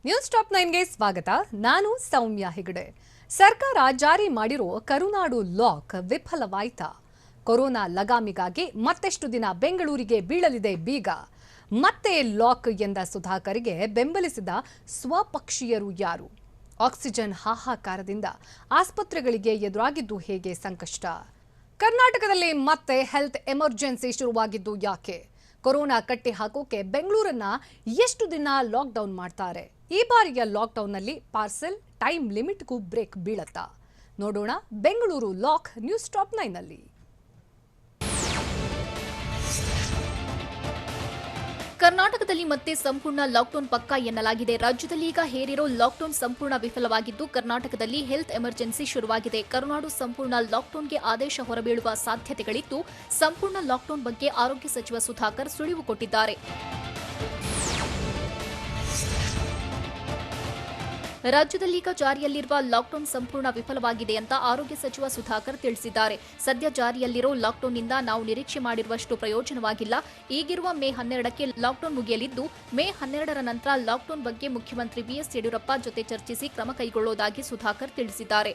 News top 9ಗೆ ಸ್ವಾಗತ. ನಾನು ಸೌಮ್ಯ ಹೆಗಡೆ. ಸರ್ಕಾರ ಜಾರಿ ಮಾಡಿರೋ ಕರುನಾಡು ಲಾಕ್ ವಿಫಲವಾಯಿತಾ? ಕೊರೋನಾ ಲಗಾಮಿಗಾಗಿ ಮತ್ತೆಷ್ಟು ದಿನ ಬೆಂಗಳೂರಿಗೆ ಬೀಳಲಿದೆ ಬೀಗ? ಮತ್ತೆ ಲಾಕ್ ಎಂದ ಸುಧಾಕರ್ಗೆ ಬೆಂಬಲಿಸಿದ ಸ್ವಪಕ್ಷೀಯರು ಯಾರು? ಆಕ್ಸಿಜನ್ ಹಾಹಾಕಾರದಿಂದ ಆಸ್ಪತ್ರೆಗಳಿಗೆ ಎದುರಾಗಿದ್ದು ಹೇಗೆ ಸಂಕಷ್ಟ? ಕರ್ನಾಟಕದಲ್ಲಿ ಮತ್ತೆ ಹೆಲ್ತ್ ಎಮರ್ಜೆನ್ಸಿ ಶುರುವಾಗಿದ್ದು ಯಾಕೆ? ಕೊರೋನಾ ಕಟ್ಟಿ ಹಾಕೋಕೆ ಬೆಂಗಳೂರನ್ನ ಎಷ್ಟು ದಿನ ಲಾಕ್ಡೌನ್ ಮಾಡ್ತಾರೆ? ಈ ಬಾರಿಯ ಲಾಕ್ಡೌನ್ನಲ್ಲಿ ಪಾರ್ಸೆಲ್ ಟೈಮ್ ಲಿಮಿಟ್ಗೂ ಬ್ರೇಕ್ ಬೀಳತ್ತಾ? ನೋಡೋಣ ಬೆಂಗಳೂರು ಲಾಕ್ ನ್ಯೂಸ್ ಟಾಪ್ 9ನಲ್ಲಿ. ಕರ್ನಾಟಕದಲ್ಲಿ ಮತ್ತೆ ಸಂಪೂರ್ಣ ಲಾಕ್ಡೌನ್ ಪಕ್ಕಾ ಎನ್ನಲಾಗಿದೆ. ರಾಜ್ಯದಲ್ಲಿ ಈಗ ಹೇರಿರೋ ಲಾಕ್ಡೌನ್ ಸಂಪೂರ್ಣ ವಿಫಲವಾಗಿದ್ದು ಕರ್ನಾಟಕದಲ್ಲಿ ಹೆಲ್ತ್ ಎಮರ್ಜೆನ್ಸಿ ಶುರುವಾಗಿದೆ. ಕರುನಾಡು ಸಂಪೂರ್ಣ ಲಾಕ್ಡೌನ್ಗೆ ಆದೇಶ ಹೊರಬೀಳುವ ಸಾಧ್ಯತೆಗಳಿದ್ದು ಸಂಪೂರ್ಣ ಲಾಕ್ಡೌನ್ ಬಗ್ಗೆ ಆರೋಗ್ಯ ಸಚಿವ ಸುಧಾಕರ್ ಸುಳಿವು ಕೊಟ್ಟಿದ್ದಾರೆ. ರಾಜ್ಯದಲ್ಲೀಗ ಜಾರಿಯಲ್ಲಿರುವ ಲಾಕ್ಡೌನ್ ಸಂಪೂರ್ಣ ವಿಫಲವಾಗಿದೆ ಅಂತ ಆರೋಗ್ಯ ಸಚಿವ ಸುಧಾಕರ್ ತಿಳಿಸಿದ್ದಾರೆ. ಸದ್ಯ ಜಾರಿಯಲ್ಲಿರೋ ಲಾಕ್ಡೌನ್ನಿಂದ ನಾವು ನಿರೀಕ್ಷೆ ಮಾಡಿರುವಷ್ಟು ಪ್ರಯೋಜನವಾಗಿಲ್ಲ. ಈಗಿರುವ ಮೇ 12ಕ್ಕೆ ಲಾಕ್ಡೌನ್ ಮುಗಿಯಲಿದ್ದು ಮೇ 12ರ ನಂತರ ಲಾಕ್ಡೌನ್ ಬಗ್ಗೆ ಮುಖ್ಯಮಂತ್ರಿ ಬಿಎಸ್ ಯಡಿಯೂರಪ್ಪ ಜೊತೆ ಚರ್ಚಿಸಿ ಕ್ರಮ ಕೈಗೊಳ್ಳುವುದಾಗಿ ಸುಧಾಕರ್ ತಿಳಿಸಿದ್ದಾರೆ.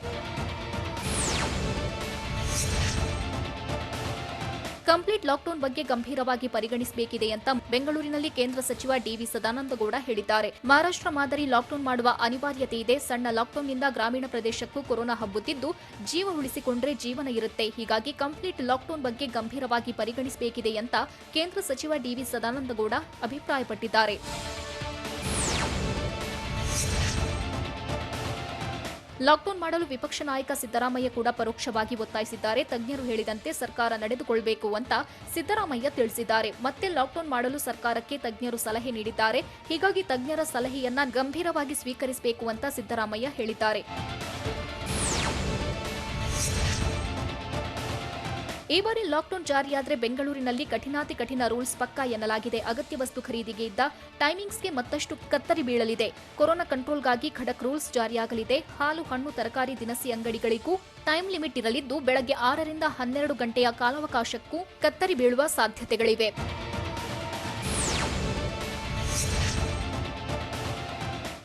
ಕಂಪ್ಲೀಟ್ ಲಾಕ್ಡೌನ್ ಬಗ್ಗೆ ಗಂಭೀರವಾಗಿ ಪರಿಗಣಿಸಬೇಕಿದೆ ಅಂತ ಬೆಂಗಳೂರಿನಲ್ಲಿ ಕೇಂದ್ರ ಸಚಿವ ಡಿವಿ ಸದಾನಂದಗೌಡ ಹೇಳಿದ್ದಾರೆ. ಮಹಾರಾಷ್ಟ್ರ ಮಾದರಿ ಲಾಕ್ಡೌನ್ ಮಾಡುವ ಅನಿವಾರ್ಯತೆ ಇದೆ. ಸಣ್ಣ ಲಾಕ್ಡೌನ್ನಿಂದ ಗ್ರಾಮೀಣ ಪ್ರದೇಶಕ್ಕೂ ಕೊರೋನಾ ಹಬ್ಬುತ್ತಿದ್ದು ಜೀವ ಉಳಿಸಿಕೊಂಡ್ರೆ ಜೀವನ ಇರುತ್ತೆ. ಹೀಗಾಗಿ ಕಂಪ್ಲೀಟ್ ಲಾಕ್ಡೌನ್ ಬಗ್ಗೆ ಗಂಭೀರವಾಗಿ ಪರಿಗಣಿಸಬೇಕಿದೆ ಅಂತ ಕೇಂದ್ರ ಸಚಿವ ಡಿವಿ ಸದಾನಂದಗೌಡ ಅಭಿಪ್ರಾಯಪಟ್ಟಿದ್ದಾರೆ. ಲಾಕ್ಡೌನ್ ಮಾಡಲು ವಿಪಕ್ಷ ನಾಯಕ ಸಿದ್ದರಾಮಯ್ಯ ಕೂಡ ಪರೋಕ್ಷವಾಗಿ ಒತ್ತಾಯಿಸಿದ್ದಾರೆ. ತಜ್ಞರು ಹೇಳಿದಂತೆ ಸರ್ಕಾರ ನಡೆದುಕೊಳ್ಳಬೇಕು ಅಂತ ಸಿದ್ದರಾಮಯ್ಯ ತಿಳಿಸಿದ್ದಾರೆ. ಮತ್ತೆ ಲಾಕ್ಡೌನ್ ಮಾಡಲು ಸರ್ಕಾರಕ್ಕೆ ತಜ್ಞರು ಸಲಹೆ ನೀಡಿದ್ದಾರೆ. ಹೀಗಾಗಿ ತಜ್ಞರ ಸಲಹೆಯನ್ನ ಗಂಭೀರವಾಗಿ ಸ್ವೀಕರಿಸಬೇಕು ಅಂತ ಸಿದ್ದರಾಮಯ್ಯ ಹೇಳಿದ್ದಾರೆ. ಈ ಬಾರಿ ಲಾಕ್ಡೌನ್ ಜಾರಿಯಾದರೆ ಬೆಂಗಳೂರಿನಲ್ಲಿ ಕಠಿಣಾತಿ ಕಠಿಣ ರೂಲ್ಸ್ ಪಕ್ಕಾ ಎನ್ನಲಾಗಿದೆ. ಅಗತ್ಯ ವಸ್ತು ಖರೀದಿಗೆ ಇದ್ದ ಟೈಮಿಂಗ್ಸ್ಗೆ ಮತ್ತಷ್ಟು ಕತ್ತರಿ ಬೀಳಲಿದೆ. ಕೊರೋನಾ ಕಂಟ್ರೋಲ್ಗಾಗಿ ಖಡಕ್ ರೂಲ್ಸ್ ಜಾರಿಯಾಗಲಿದೆ. ಹಾಲು, ಹಣ್ಣು, ತರಕಾರಿ, ದಿನಸಿ ಅಂಗಡಿಗಳಿಗೂ ಟೈಮ್ ಲಿಮಿಟ್ ಇರಲಿದ್ದು ಬೆಳಗ್ಗೆ 6ರಿಂದ 12 ಗಂಟೆಯ ಕಾಲಾವಕಾಶಕ್ಕೂ ಕತ್ತರಿ ಬೀಳುವ ಸಾಧ್ಯತೆಗಳಿವೆ.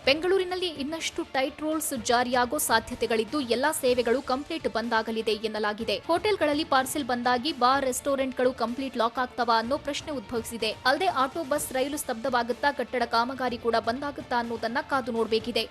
ಬೆಂಗಳೂರಿನಲ್ಲಿ ಇನ್ನಷ್ಟು ಟೈಟ್ ರೂಲ್ಸ್ ಜಾರಿಯಾಗೋ ಸಾಧ್ಯತೆಗಳಿದ್ದು ಎಲ್ಲಾ ಸೇವೆಗಳು ಕಂಪ್ಲೀಟ್ ಬಂದ್ ಆಗಲಿದೆ ಎನ್ನಲಾಗಿದೆ. ಹೋಟೆಲ್ಗಳಲ್ಲಿ ಪಾರ್ಸೆಲ್ ಬಂದಾಗಿ ಬಾರ್, ರೆಸ್ಟೋರೆಂಟ್ಗಳು ಕಂಪ್ಲೀಟ್ ಲಾಕ್ ಆಗ್ತವಾ ಅನ್ನೋ ಪ್ರಶ್ನೆ ಉದ್ಭವಿಸಿದೆ. ಅಲ್ಲದೆ ಆಟೋ, ಬಸ್, ರೈಲು ಸ್ತಬ್ಧವಾಗುತ್ತಾ, ಕಟ್ಟಡ ಕಾಮಗಾರಿ ಕೂಡ ಬಂದಾಗುತ್ತಾ ಅನ್ನೋದನ್ನ ಕಾದು ನೋಡಬೇಕಿದೆ.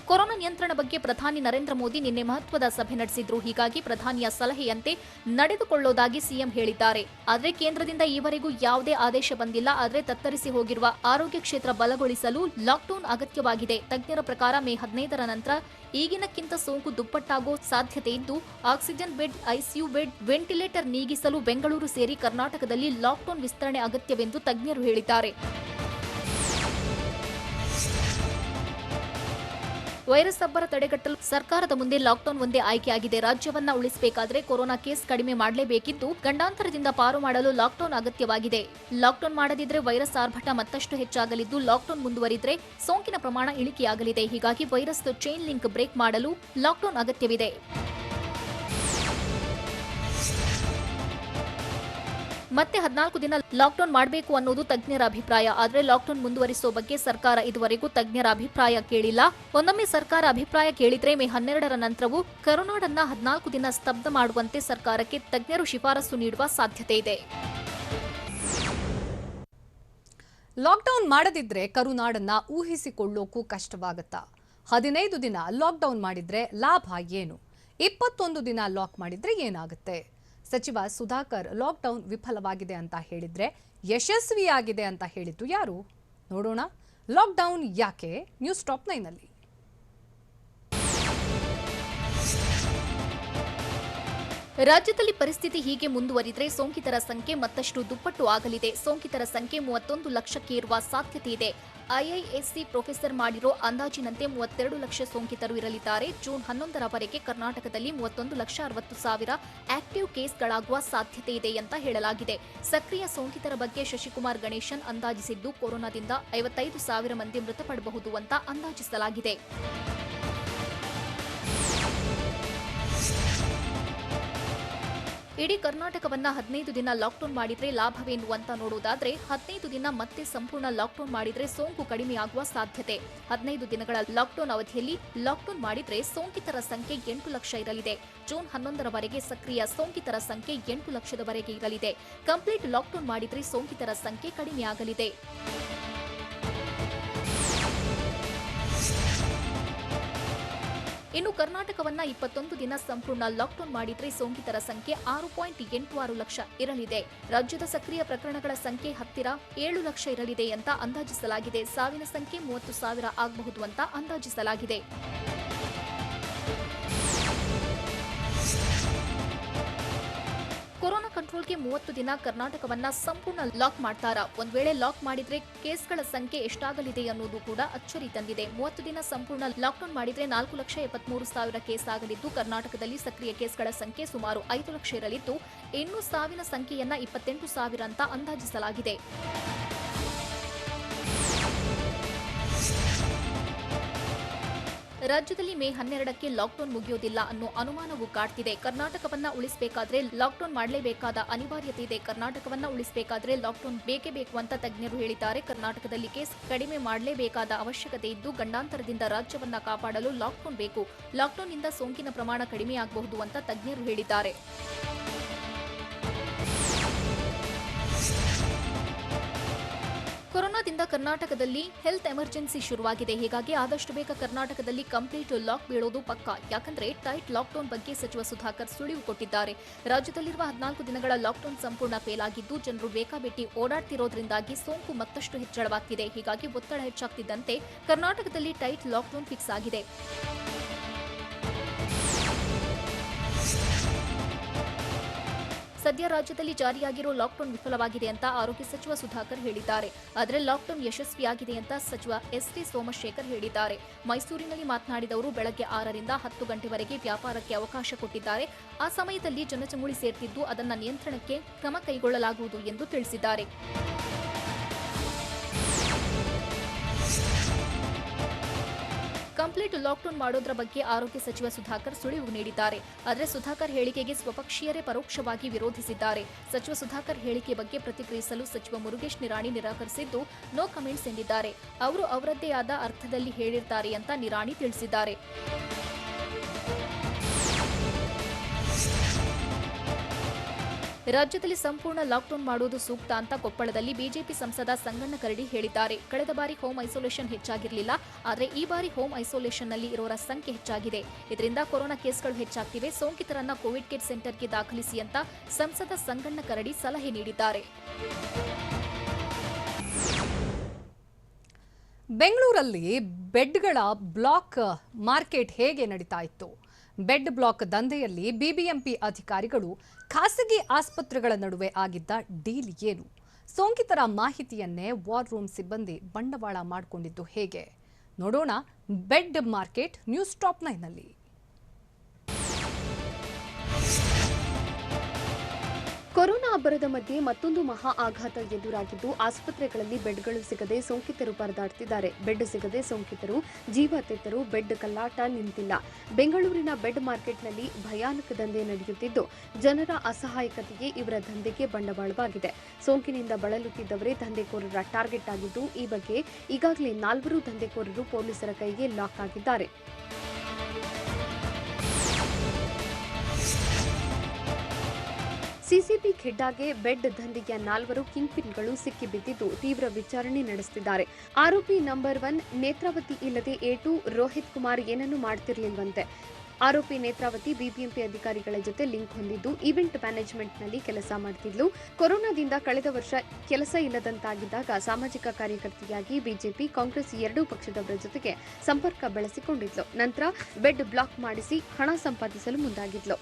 ಕೊರೋನಾ ನಿಯಂತ್ರಣ ಬಗ್ಗೆ ಪ್ರಧಾನಿ ನರೇಂದ್ರ ಮೋದಿ ನಿನ್ನೆ ಮಹತ್ವದ ಸಭೆ ನಡೆಸಿದ್ರು. ಹೀಗಾಗಿ ಪ್ರಧಾನಿಯ ಸಲಹೆಯಂತೆ ನಡೆದುಕೊಳ್ಳೋದಾಗಿ ಸಿಎಂ ಹೇಳಿದ್ದಾರೆ. ಆದರೆ ಕೇಂದ್ರದಿಂದ ಈವರೆಗೂ ಯಾವುದೇ ಆದೇಶ ಬಂದಿಲ್ಲ. ಆದರೆ ತತ್ತರಿಸಿ ಹೋಗಿರುವ ಆರೋಗ್ಯ ಕ್ಷೇತ್ರ ಬಲಗೊಳಿಸಲು ಲಾಕ್ಡೌನ್ ಅಗತ್ಯವಾಗಿದೆ. ತಜ್ಞರ ಪ್ರಕಾರ ಮೇ 15ರ ನಂತರ ಈಗಿನಕ್ಕಿಂತ ಸೋಂಕು ದುಪ್ಪಟ್ಟಾಗೋ ಸಾಧ್ಯತೆ ಇದ್ದು oxygen bed, ICU bed, ventilator ನೀಗಿಸಲು ಬೆಂಗಳೂರು ಸೇರಿ ಕರ್ನಾಟಕದಲ್ಲಿ ಲಾಕ್ಡೌನ್ ವಿಸ್ತರಣೆ ಅಗತ್ಯವೆಂದು ತಜ್ಞರು ಹೇಳಿದ್ದಾರೆ. ವೈರಸ್ ಅಬ್ಬರ ತಡೆಗಟ್ಟಲು ಸರ್ಕಾರದ ಮುಂದೆ ಲಾಕ್ಡೌನ್ ಒಂದೇ ಆಯ್ಕೆಯಾಗಿದೆ. ರಾಜ್ಯವನ್ನ ಉಳಿಸಬೇಕಾದ್ರೆ ಕೊರೋನಾ ಕೇಸ್ ಕಡಿಮೆ ಮಾಡಲೇಬೇಕಿದ್ದು ಗಂಡಾಂತರದಿಂದ ಪಾರು ಮಾಡಲು ಲಾಕ್ಡೌನ್ ಅಗತ್ಯವಾಗಿದೆ. ಲಾಕ್ಡೌನ್ ಮಾಡದಿದ್ರೆ ವೈರಸ್ ಆರ್ಭಟ ಮತ್ತಷ್ಟು ಹೆಚ್ಚಾಗಲಿದ್ದು ಲಾಕ್ಡೌನ್ ಮುಂದುವರಿದ್ರೆ ಸೋಂಕಿನ ಪ್ರಮಾಣ ಇಳಿಕೆಯಾಗಲಿದೆ. ಹೀಗಾಗಿ ವೈರಸ್ ಚೈನ್ ಲಿಂಕ್ ಬ್ರೇಕ್ ಮಾಡಲು ಲಾಕ್ಡೌನ್ ಅಗತ್ಯವಿದೆ. ಮತ್ತೆ 14 ದಿನ ಲಾಕ್ಡೌನ್ ಮಾಡಬೇಕು ಅನ್ನೋದು ತಜ್ಞರ ಅಭಿಪ್ರಾಯ. ಆದರೆ ಲಾಕ್ಡೌನ್ ಮುಂದುವರಿಸೋ ಬಗ್ಗೆ ಸರ್ಕಾರ ಇದುವರೆಗೂ ತಜ್ಞರ ಅಭಿಪ್ರಾಯ ಕೇಳಿಲ್ಲ. ಒಂದೊಮ್ಮೆ ಸರ್ಕಾರ ಅಭಿಪ್ರಾಯ ಕೇಳಿದ್ರೆ ಮೇ 12ರ ನಂತರವೂ ಕರುನಾಡನ್ನ 14 ದಿನ ಸ್ತಬ್ಧ ಮಾಡುವಂತೆ ಸರ್ಕಾರಕ್ಕೆ ತಜ್ಞರು ಶಿಫಾರಸು ನೀಡುವ ಸಾಧ್ಯತೆ ಇದೆ. ಲಾಕ್ಡೌನ್ ಮಾಡದಿದ್ರೆ ಕರುನಾಡನ್ನ ಊಹಿಸಿಕೊಳ್ಳೋಕು ಕಷ್ಟವಾಗುತ್ತಾ? 15 ದಿನ ಲಾಕ್ಡೌನ್ ಮಾಡಿದ್ರೆ ಲಾಭ ಏನು? 21 ದಿನ ಲಾಕ್ ಮಾಡಿದ್ರೆ ಏನಾಗುತ್ತೆ? ಸಚಿವ ಸುಧಾಕರ್ ಲಾಕ್ಡೌನ್ ವಿಫಲವಾಗಿದೆ ಅಂತ ಹೇಳಿದ್ರೆ ಯಶಸ್ವಿಯಾಗಿದೆ ಅಂತ ಹೇಳಿದ್ದು ಯಾರು? ನೋಡೋಣ ಲಾಕ್ಡೌನ್ ಯಾಕೆ ನ್ಯೂಸ್ ಟಾಪ್ 9ನಲ್ಲಿ. ರಾಜ್ಯದಲ್ಲಿ ಪರಿಸ್ಥಿತಿ ಹೀಗೆ ಮುಂದುವರಿದರೆ ಸೋಂಕಿತರ ಸಂಖ್ಯೆ ಮತ್ತಷ್ಟು ದುಪ್ಪಟ್ಟು ಆಗಲಿದೆ. ಸೋಂಕಿತರ ಸಂಖ್ಯೆ 31 ಲಕ್ಷಕ್ಕೆ ಇರುವ ಸಾಧ್ಯತೆ ಇದೆ. ಐಐಎಸ್ಸಿ ಪ್ರೊಫೆಸರ್ ಮಾಡಿರೋ ಅಂದಾಜಿನಂತೆ 32 ಲಕ್ಷ ಸೋಂಕಿತರು ಇರಲಿದ್ದಾರೆ. ಜೂನ್ 11ರವರೆಗೆ ಕರ್ನಾಟಕದಲ್ಲಿ 31,60,000 ಆಕ್ಟಿವ್ ಕೇಸ್ಗಳಾಗುವ ಸಾಧ್ಯತೆ ಇದೆ ಅಂತ ಹೇಳಲಾಗಿದೆ. ಸಕ್ರಿಯ ಸೋಂಕಿತರ ಬಗ್ಗೆ ಶಶಿಕುಮಾರ್ ಗಣೇಶನ್ ಅಂದಾಜಿಸಿದ್ದು ಕೊರೋನಾದಿಂದ 55,000 ಮಂದಿ ಮೃತಪಡಬಹುದು ಅಂತ ಅಂದಾಜಿಸಲಾಗಿದೆ. ಇಡೀ ಕರ್ನಾಟಕವನ್ನ 15 ದಿನ ಲಾಕ್ಡೌನ್ ಮಾಡಿದ್ರೆ ಲಾಭವೇನು ಅಂತ ನೋಡೋದಾದ್ರೆ 15 ದಿನ ಮತ್ತೆ ಸಂಪೂರ್ಣ ಲಾಕ್ಡೌನ್ ಮಾಡಿದ್ರೆ ಸೋಂಕು ಕಡಿಮೆಯಾಗುವ ಸಾಧ್ಯತೆ. 15 ದಿನಗಳ ಲಾಕ್ಡೌನ್ ಅವಧಿಯಲ್ಲಿ ಲಾಕ್ಡೌನ್ ಮಾಡಿದ್ರೆ ಸೋಂಕಿತರ ಸಂಖ್ಯೆ 8 ಲಕ್ಷ ಇರಲಿದೆ. ಜೂನ್ 11ರವರೆಗೆ ಸಕ್ರಿಯ ಸೋಂಕಿತರ ಸಂಖ್ಯೆ 8 ಲಕ್ಷದವರೆಗೆ ಇರಲಿದೆ. ಕಂಪ್ಲೀಟ್ ಲಾಕ್ಡೌನ್ ಮಾಡಿದ್ರೆ ಸೋಂಕಿತರ ಸಂಖ್ಯೆ ಕಡಿಮೆಯಾಗಲಿದೆ. ಇನ್ನು ಕರ್ನಾಟಕವನ್ನ 21 ದಿನ ಸಂಪೂರ್ಣ ಲಾಕ್ಡೌನ್ ಮಾಡಿದ್ರೆ ಸೋಂಕಿತರ ಸಂಖ್ಯೆ 6.86 ಲಕ್ಷ ಇರಲಿದೆ. ರಾಜ್ಯದ ಸಕ್ರಿಯ ಪ್ರಕರಣಗಳ ಸಂಖ್ಯೆ ಹತ್ತಿರ 7 ಲಕ್ಷ ಇರಲಿದೆ ಅಂತ ಅಂದಾಜಿಸಲಾಗಿದೆ. ಸಾವಿನ ಸಂಖ್ಯೆ 30,000 ಆಗಬಹುದು ಅಂತ ಅಂದಾಜಿಸಲಾಗಿದೆ. ಕೊರೋನಾ ಕಂಟ್ರೋಲ್ಗೆ 30 ದಿನ ಕರ್ನಾಟಕವನ್ನ ಸಂಪೂರ್ಣ ಲಾಕ್ ಮಾಡ್ತಾರಾ? ಒಂದ್ ವೇಳೆ ಲಾಕ್ ಮಾಡಿದ್ರೆ ಕೇಸ್ಗಳ ಸಂಖ್ಯೆ ಎಷ್ಟಾಗಲಿದೆ ಅನ್ನೋದು ಕೂಡ ಅಚ್ಚರಿ ತಂದಿದೆ. 30 ದಿನ ಸಂಪೂರ್ಣ ಲಾಕ್ಡೌನ್ ಮಾಡಿದ್ರೆ 4,73,000 ಕೇಸ್ ಆಗಲಿದ್ದು, ಕರ್ನಾಟಕದಲ್ಲಿ ಸಕ್ರಿಯ ಕೇಸ್ಗಳ ಸಂಖ್ಯೆ ಸುಮಾರು 5 ಲಕ್ಷ ಇರಲಿದ್ದು, ಇನ್ನು ಸಾವಿನ ಸಂಖ್ಯೆಯನ್ನ 28,000 ಅಂತ ಅಂದಾಜಿಸಲಾಗಿದೆ. ರಾಜ್ಯದಲ್ಲಿ ಮೇ 12ಕ್ಕೆ ಲಾಕ್ಡೌನ್ ಮುಗಿಯೋದಿಲ್ಲ ಅನ್ನೋ ಅನುಮಾನವೂ ಕಾಡ್ತಿದೆ. ಕರ್ನಾಟಕವನ್ನ ಉಳಿಸಬೇಕಾದ್ರೆ ಲಾಕ್ಡೌನ್ ಮಾಡಲೇಬೇಕಾದ ಅನಿವಾರ್ಯತೆ ಇದೆ. ಕರ್ನಾಟಕವನ್ನ ಉಳಿಸಬೇಕಾದ್ರೆ ಲಾಕ್ಡೌನ್ ಬೇಕೇ ಬೇಕು ಅಂತ ತಜ್ಞರು ಹೇಳಿದ್ದಾರೆ. ಕರ್ನಾಟಕದಲ್ಲಿ ಕೇಸ್ ಕಡಿಮೆ ಮಾಡಲೇಬೇಕಾದ ಅವಶ್ಯಕತೆ ಇದ್ದು, ಗಂಡಾಂತರದಿಂದ ರಾಜ್ಯವನ್ನ ಕಾಪಾಡಲು ಲಾಕ್ಡೌನ್ ಬೇಕು. ಲಾಕ್ಡೌನ್ನಿಂದ ಸೋಂಕಿನ ಪ್ರಮಾಣ ಕಡಿಮೆಯಾಗಬಹುದು ಅಂತ ತಜ್ಞರು ಹೇಳಿದ್ದಾರೆ. ಕೊರೋನಾದಿಂದ ಕರ್ನಾಟಕದಲ್ಲಿ ಹೆಲ್ತ್ ಎಮರ್ಜೆನ್ಸಿ ಶುರುವಾಗಿದೆ. ಹೀಗಾಗಿ ಆದಷ್ಟು ಬೇಗ ಕರ್ನಾಟಕದಲ್ಲಿ ಕಂಪ್ಲೀಟ್ ಲಾಕ್ ಬೀಳೋದು ಪಕ್ಕಾ. ಯಾಕಂದ್ರೆ ಟೈಟ್ ಲಾಕ್ಡೌನ್ ಬಗ್ಗೆ ಸಚಿವ ಸುಧಾಕರ್ ಸುಳಿವು ಕೊಟ್ಟಿದ್ದಾರೆ. ರಾಜ್ಯದಲ್ಲಿರುವ 14 ದಿನಗಳ ಲಾಕ್ಡೌನ್ ಸಂಪೂರ್ಣ ಫೇಲ್ ಆಗಿದ್ದು, ಜನರು ಬೇಕಾಬಿಟ್ಟಿ ಓಡಾಡ್ತಿರೋದ್ರಿಂದಾಗಿ ಸೋಂಕು ಮತ್ತಷ್ಟು ಹೆಚ್ಚಳವಾಗ್ತಿದೆ. ಹೀಗಾಗಿ ಒತ್ತಡ ಹೆಚ್ಚಾಗ್ತಿದ್ದಂತೆ ಕರ್ನಾಟಕದಲ್ಲಿ ಟೈಟ್ ಲಾಕ್ಡೌನ್ ಫಿಕ್ಸ್ ಆಗಿದೆ. ಸದ್ಯ ರಾಜ್ಯದಲ್ಲಿ ಜಾರಿಯಾಗಿರೋ ಲಾಕ್ಡೌನ್ ವಿಫಲವಾಗಿದೆ ಅಂತ ಆರೋಗ್ಯ ಸಚಿವ ಸುಧಾಕರ್ ಹೇಳಿದ್ದಾರೆ. ಆದರೆ ಲಾಕ್ಡೌನ್ ಯಶಸ್ವಿಯಾಗಿದೆ ಅಂತ ಸಚಿವ ಎಸ್.ಟಿ. ಸೋಮಶೇಖರ್ ಹೇಳಿದ್ದಾರೆ. ಮೈಸೂರಿನಲ್ಲಿ ಮಾತನಾಡಿದ ಅವರು, ಬೆಳಗ್ಗೆ 6ರಿಂದ 10 ಗಂಟೆವರೆಗೆ ವ್ಯಾಪಾರಕ್ಕೆ ಅವಕಾಶ ಕೊಟ್ಟಿದ್ದಾರೆ. ಆ ಸಮಯದಲ್ಲಿ ಜನಜಂಗುಳಿ ಸೇರ್ತಿದ್ದು, ಅದನ್ನು ನಿಯಂತ್ರಣಕ್ಕೆ ಕ್ರಮ ಕೈಗೊಳ್ಳಲಾಗುವುದು ಎಂದು ತಿಳಿಸಿದ್ದಾರೆ. ಕಂಪ್ಲೀಟ್ ಲಾಕ್ಡೌನ್ ಮಾಡೋದ್ರ ಬಗ್ಗೆ ಆರೋಗ್ಯ ಸಚಿವ ಸುಧಾಕರ್ ಸುಳಿವು ನೀಡಿದ್ದಾರೆ. ಆದರೆ ಸುಧಾಕರ್ ಹೇಳಿಕೆಗೆ ಸ್ವಪಕ್ಷೀಯರೇ ಪರೋಕ್ಷವಾಗಿ ವಿರೋಧಿಸಿದ್ದಾರೆ. ಸಚಿವ ಸುಧಾಕರ್ ಹೇಳಿಕೆ ಬಗ್ಗೆ ಪ್ರತಿಕ್ರಿಯಿಸಲು ಸಚಿವ ಮುರುಗೇಶ್ ನಿರಾಣಿ ನಿರಾಕರಿಸಿದ್ದು, ನೋ ಕಮೆಂಟ್ಸ್ ಎಂದಿದ್ದಾರೆ. ಅವರು ಅವರದ್ದೇ ಆದ ಅರ್ಥದಲ್ಲಿ ಹೇಳಿರ್ತಾರೆ ಅಂತ ನಿರಾಣಿ ತಿಳಿಸಿದ್ದಾರೆ. ರಾಜ್ಯದಲ್ಲಿ ಸಂಪೂರ್ಣ ಲಾಕ್ಡೌನ್ ಮಾಡುವುದು ಸೂಕ್ತ ಅಂತ ಕೊಪ್ಪಳದಲ್ಲಿ ಬಿಜೆಪಿ ಸಂಸದ ಸಂಗಣ್ಣ ಕರಡಿ ಹೇಳಿದ್ದಾರೆ. ಕಳೆದ ಬಾರಿ ಹೋಮ್ ಐಸೋಲೇಷನ್ ಹೆಚ್ಚಾಗಿರಲಿಲ್ಲ, ಆದರೆ ಈ ಬಾರಿ ಹೋಮ್ ಐಸೋಲೇಷನ್ನಲ್ಲಿ ಇರೋರ ಸಂಖ್ಯೆ ಹೆಚ್ಚಾಗಿದೆ. ಇದರಿಂದ ಕೊರೋನಾ ಕೇಸ್ಗಳು ಹೆಚ್ಚಾಗ್ತಿವೆ. ಸೋಂಕಿತರನ್ನ ಕೋವಿಡ್ ಕೇರ್ ಸೆಂಟರ್ಗೆ ದಾಖಲಿಸಿ ಅಂತ ಸಂಸದ ಸಂಗಣ್ಣ ಕರಡಿ ಸಲಹೆ ನೀಡಿದ್ದಾರೆ. ಬೆಂಗಳೂರಲ್ಲಿ ಬೆಡ್ಗಳ ಬ್ಲಾಕ್ ಮಾರ್ಕೆಟ್ ಹೇಗೆ ನಡೀತಾ ಇತ್ತು? ಬೆಡ್ ಬ್ಲಾಕ್ ದಂಧೆಯಲ್ಲಿ ಬಿಬಿಎಂಪಿ ಅಧಿಕಾರಿಗಳು ಖಾಸಗಿ ಆಸ್ಪತ್ರೆಗಳ ನಡುವೆ ಆಗಿದ್ದ ಡೀಲ್ ಏನು? ಸೋಂಕಿತರ ಮಾಹಿತಿಯನ್ನೇ ವಾರ್ ರೂಮ್ ಸಿಬ್ಬಂದಿ ಬಂಡವಾಳ ಮಾಡಿಕೊಂಡಿದ್ದು ಹೇಗೆ? ನೋಡೋಣ ಬೆಡ್ ಮಾರ್ಕೆಟ್ ನ್ಯೂಸ್ ಟಾಪ್ 9ನಲ್ಲಿ. ಕೊರೋನಾ ಅಬ್ಬರದ ಮಧ್ಯೆ ಮತ್ತೊಂದು ಮಹಾ ಆಘಾತ ಎದುರಾಗಿದ್ದು, ಆಸ್ಪತ್ರೆಗಳಲ್ಲಿ ಬೆಡ್ಗಳು ಸಿಗದೆ ಸೋಂಕಿತರು ಪರದಾಡ್ತಿದ್ದಾರೆ. ಬೆಡ್ ಸಿಗದೆ ಸೋಂಕಿತರು ಜೀವ ತೆತ್ತರು. ಬೆಡ್ ಕಲ್ಲಾಟ ನಿಂತಿಲ್ಲ. ಬೆಂಗಳೂರಿನ ಬೆಡ್ ಮಾರ್ಕೆಟ್ನಲ್ಲಿ ಭಯಾನಕ ದಂಧೆ ನಡೆಯುತ್ತಿದ್ದು, ಜನರ ಅಸಹಾಯಕತೆಗೆ ಇವರ ದಂಧೆಗೆ ಬಂಡವಾಳವಾಗಿದೆ. ಸೋಂಕಿನಿಂದ ಬಳಲುತ್ತಿದ್ದವರೇ ದಂಧೆಕೋರರ ಟಾರ್ಗೆಟ್ ಆಗಿದ್ದು, ಈ ಬಗ್ಗೆ ಈಗಾಗಲೇ 4 ದಂಧೆಕೋರರು ಪೊಲೀಸರ ಕೈಗೆ ಲಾಕ್ ಆಗಿದ್ದಾರೆ. ಸಿಸಿಬಿ ಖೆಡ್ಡಾಗೆ ಬೆಡ್ ದಂಧೆಯ 4 ಕಿಂಗ್ ಪಿನ್ಗಳು ಸಿಕ್ಕಿಬಿದ್ದಿದ್ದು, ತೀವ್ರ ವಿಚಾರಣೆ ನಡೆಸುತ್ತಿದ್ದಾರೆ. ಆರೋಪಿ ನಂಬರ್ 1 ನೇತ್ರಾವತಿ ಇಲ್ಲದೆ A2 ರೋಹಿತ್ ಕುಮಾರ್ ಏನನ್ನೂ ಮಾಡ್ತಿರ್ಲಿಲ್ವಂತೆ. ಆರೋಪಿ ನೇತ್ರಾವತಿ ಬಿಬಿಎಂಪಿ ಅಧಿಕಾರಿಗಳ ಜೊತೆ ಲಿಂಕ್ ಹೊಂದಿದ್ದು, ಈವೆಂಟ್ ಮ್ಯಾನೇಜ್ಮೆಂಟ್ನಲ್ಲಿ ಕೆಲಸ ಮಾಡ್ತಿದ್ಲು. ಕೊರೋನಾದಿಂದ ಕಳೆದ ವರ್ಷ ಕೆಲಸ ಇಲ್ಲದಂತಾಗಿದ್ದಾಗ ಸಾಮಾಜಿಕ ಕಾರ್ಯಕರ್ತೆಯಾಗಿ ಬಿಜೆಪಿ, ಕಾಂಗ್ರೆಸ್ ಎರಡೂ ಪಕ್ಷದವರ ಜೊತೆಗೆ ಸಂಪರ್ಕ ಬೆಳೆಸಿಕೊಂಡಿದ್ಲು. ನಂತರ ಬೆಡ್ ಬ್ಲಾಕ್ ಮಾಡಿಸಿ ಹಣ ಸಂಪಾದಿಸಲು ಮುಂದಾಗಿದ್ಲು.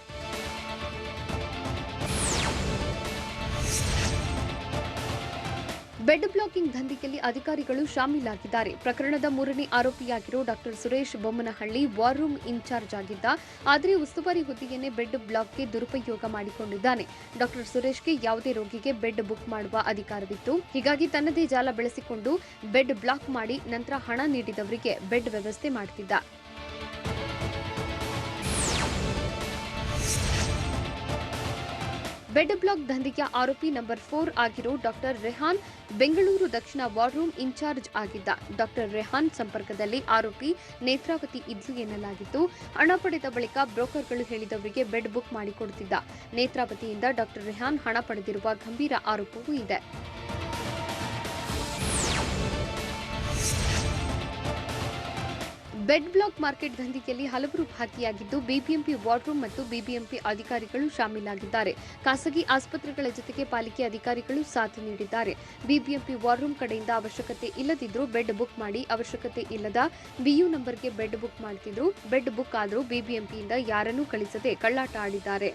ಬೆಡ್ ಬ್ಲಾಕಿಂಗ್ ದಂಧೆಯಲ್ಲಿ ಅಧಿಕಾರಿಗಳು ಶಾಮೀಲಾಗಿದ್ದಾರೆ. ಪ್ರಕರಣದ 3ನೇ ಆರೋಪಿಯಾಗಿರೋ doctor Suresh Bommanahalli war room incharge ಆಗಿದ್ದ. ಆದರೆ ಉಸ್ತುವಾರಿ ಹುದ್ದೆಯನ್ನೇ ಬೆಡ್ ಬ್ಲಾಕ್ಗೆ ದುರುಪಯೋಗ ಮಾಡಿಕೊಂಡಿದ್ದಾನೆ. ಡಾಕ್ಟರ್ ಸುರೇಶ್ಗೆ ಯಾವುದೇ ರೋಗಿಗೆ ಬೆಡ್ ಬುಕ್ ಮಾಡುವ ಅಧಿಕಾರವಿತ್ತು. ಹೀಗಾಗಿ ತನ್ನದೇ ಜಾಲ ಬೆಳೆಸಿಕೊಂಡು ಬೆಡ್ ಬ್ಲಾಕ್ ಮಾಡಿ ನಂತರ ಹಣ ನೀಡಿದವರಿಗೆ ಬೆಡ್ ವ್ಯವಸ್ಥೆ ಮಾಡುತ್ತಿದ್ದ. ಬೆಡ್ ಬ್ಲಾಕ್ ದಂಧೆಯ ಆರೋಪಿ ನಂಬರ್ 4 ಆಗಿರೋ ಡಾಕ್ಟರ್ ರೆಹಾನ್ ಬೆಂಗಳೂರು ದಕ್ಷಿಣ ವಾರ್ ರೂಮ್ ಇನ್ಚಾರ್ಜ್ ಆಗಿದ್ದ. ಡಾಕ್ಟರ್ ರೆಹಾನ್ ಸಂಪರ್ಕದಲ್ಲಿ ಆರೋಪಿ ನೇತ್ರಾವತಿ ಇದ್ಲು ಎನ್ನಲಾಗಿತ್ತು. ಹಣ ಪಡೆದ ಬಳಿಕ ಬ್ರೋಕರ್ಗಳು ಹೇಳಿದವರಿಗೆ ಬೆಡ್ ಬುಕ್ ಮಾಡಿಕೊಡುತ್ತಿದ್ದ. ನೇತ್ರಾವತಿಯಿಂದ ಡಾಕ್ಟರ್ ರೆಹಾನ್ ಹಣ ಪಡೆದಿರುವ ಗಂಭೀರ ಆರೋಪವೂ ಇದೆ. ಬೆಡ್ ಬ್ಲಾಕ್ ಮಾರ್ಕೆಟ್ ದಂಧೆಯಲ್ಲಿ ಹಲವರು ಭಾಗಿಯಾಗಿದ್ದು ಬಿಬಿಎಂಪಿ ವಾರ್ ರೂಮ್ ಮತ್ತು ಬಿಬಿಎಂಪಿ ಅಧಿಕಾರಿಗಳು ಶಾಮೀಲಾಗಿದ್ದಾರೆ. ಖಾಸಗಿ ಆಸ್ಪತ್ರೆಗಳ ಜೊತೆಗೆ ಪಾಲಿಕೆ ಅಧಿಕಾರಿಗಳು ಸಾಥ್ ನೀಡಿದ್ದಾರೆ. ಬಿಬಿಎಂಪಿ ವಾರ್ ರೂಮ್ ಕಡೆಯಿಂದ ಅವಶ್ಯಕತೆ ಇಲ್ಲದಿದ್ರೂ ಬೆಡ್ ಬುಕ್ ಮಾಡಿ, ಅವಶ್ಯಕತೆ ಇಲ್ಲದ ಬಿಯು ನಂಬರ್ಗೆ ಬೆಡ್ ಬುಕ್ ಮಾಡ್ತಿದ್ರು. ಬೆಡ್ ಬುಕ್ ಆದರೂ ಬಿಬಿಎಂಪಿಯಿಂದ ಯಾರನ್ನೂ ಕಳಿಸದೆ ಕಳ್ಳಾಟ ಆಡಿದ್ದಾರೆ.